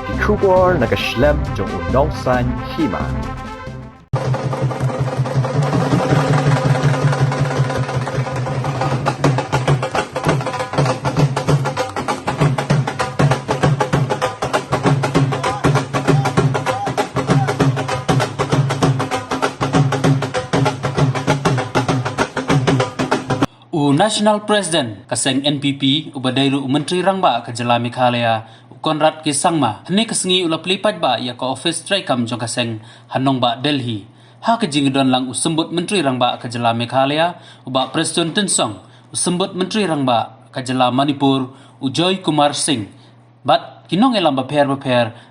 die Kubor nakaschlemmt jong unongsan hima. National President kaseng NPP ubadairu Menteri Rangba ke Jela Meghalaya Konrad K. Sangma hne kesengi ula pelipad ba ya ke office traikam jong kaseng Hanong ba Delhi ha ke jingdon lang usembut Menteri Rangba ke Jela Meghalaya uba Preston Tensong usembut Menteri Rangba ke Jela Manipur Ujoy Kumar Singh bat kinong elam baper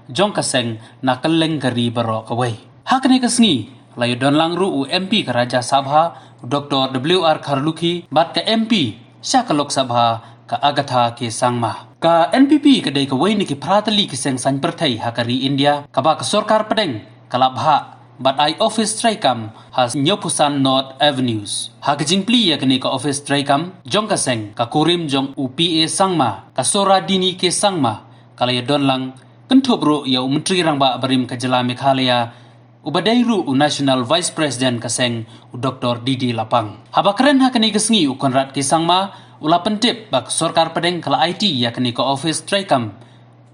jong kaseng nakaleng gari baro kawai ha kene kesengi layu don lang ru MP ke Raja Sabha Dr. W.R. Kharlukhi bat ke MP Sya ke Lok Sabha ke Agatha K. Sangma ka NPP kedai ke wei ni ki pratali ki seng san pertai hakari India ka ba ke sorkar pedeng kalabha bat ai office traikam has nyopusan North Avenues ha ke jingpli ya kini ke office traikam jong ka seng ka kurim jong UPA Sangma ka Sora Dini K. Sangma kalaya don lang kentobro ya Menteri Rangba berim ke Jela Meghalaya ubadairu National Vice President kaseng Dr. Didi Lapang. Habakren hakani kesengi Konrad K. Sangma ula pentip bak sorkar pedeng kala IT ya kani ke office traikam.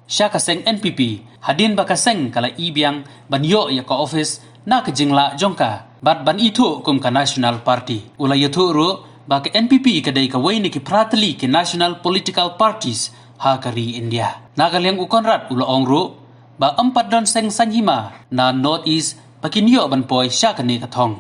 Sya kaseng NPP hadin bakaseng kala ibiang banyo ya ke office na kejingla jongka bat ban itu kum ka National Party. Ula yutu ru bak NPP kedai ka wei ni ki pratali ki National Political Parties ha kari India. Nagalyang Konrad ula ongru ba 4 don seng sanhima na Northeast pakinyo banpoy sya kani katong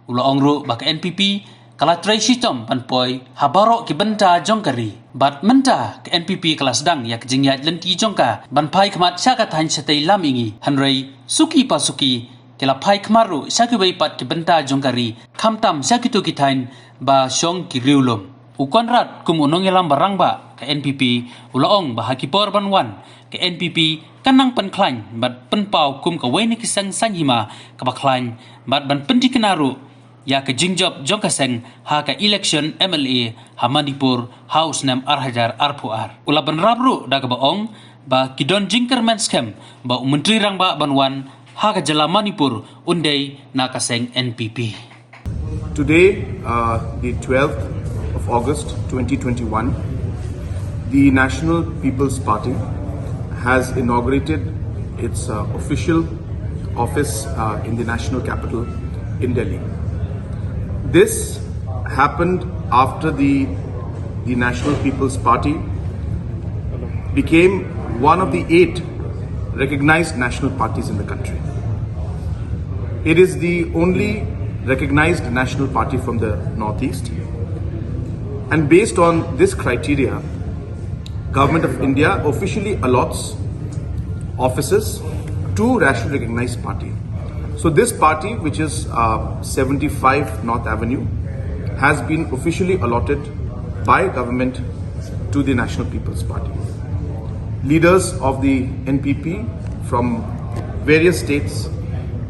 ula ongru ba ka NPP kala tray shitom banpoy habaro ki benta jongkari bat menta ka NPP kelas dang yak jingyat lenti jongka banpai kmat sya ka than chatei lamingi hanrei suki pasuki kila pai kmaru sya ki bai pat ki benta jongkari khamtam sya ki tu ki thain ba shong ki riulum Konrad kum unong elam barang ba ke NPP ula ong ba hakipor banwan ke NPP kanang penklan bat penpau kum ka wei ni kisang sanhima ka baklan bat ban penti kenaru ya ke jingjob jong kaseng ha ka election MLA ha Manipur House nam Arhajar Arpuar ula ban rabru da ka baong ba kidon jingkerman scam ba Menteri Rangba banwan ha ka Jela Manipur undai na kaseng NPP. Today, the 12th of August 2021, the National People's Party has inaugurated its official office in the national capital in Delhi. This happened after the National People's Party became one of the 8 recognized national parties in the country. It is the only recognized national party from the Northeast, and based on this criteria, Government of India officially allots offices to nationally recognized party. So this party, which is 75 North Avenue, has been officially allotted by government to the National People's Party. Leaders of the NPP from various states,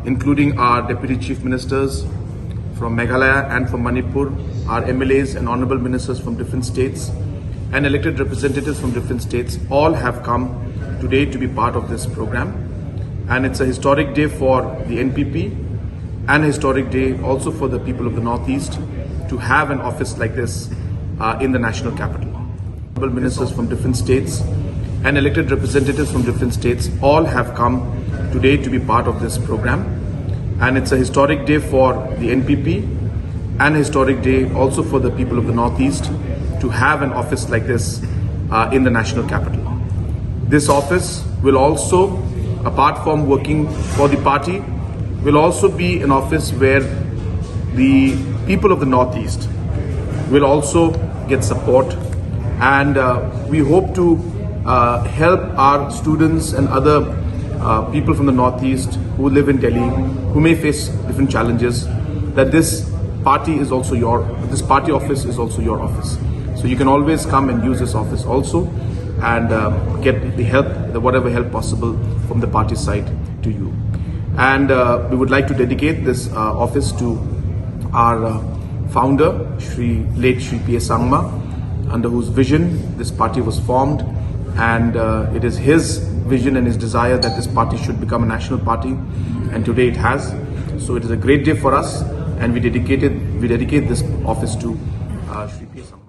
including our Deputy Chief Ministers from Meghalaya and from Manipur, our MLAs and Honorable Ministers from different states, and elected representatives from different states, all have come today to be part of this program. And it's a historic day for the NPP and a historic day also for the people of the Northeast to have an office like this in the national capital. Honorable Ministers from different states and elected representatives from different states all have come today to be part of this program. And it's a historic day for the NPP and a historic day also for the people of the Northeast to have an office like this in the national capital. This office will also, apart from working for the party, will also be an office where the people of the Northeast will also get support, and we hope to help our students and other people from the Northeast who live in Delhi, who may face different challenges, that this party office is also your office. So you can always come and use this office also and get the help, whatever help possible from the party side to you. And we would like to dedicate this office to our founder, late Shri P.A. Sangma, under whose vision this party was formed, and it is his vision and his desire that this party should become a national party, and today it has. So it is a great day for us, and we dedicate this office to Shri P. Samma.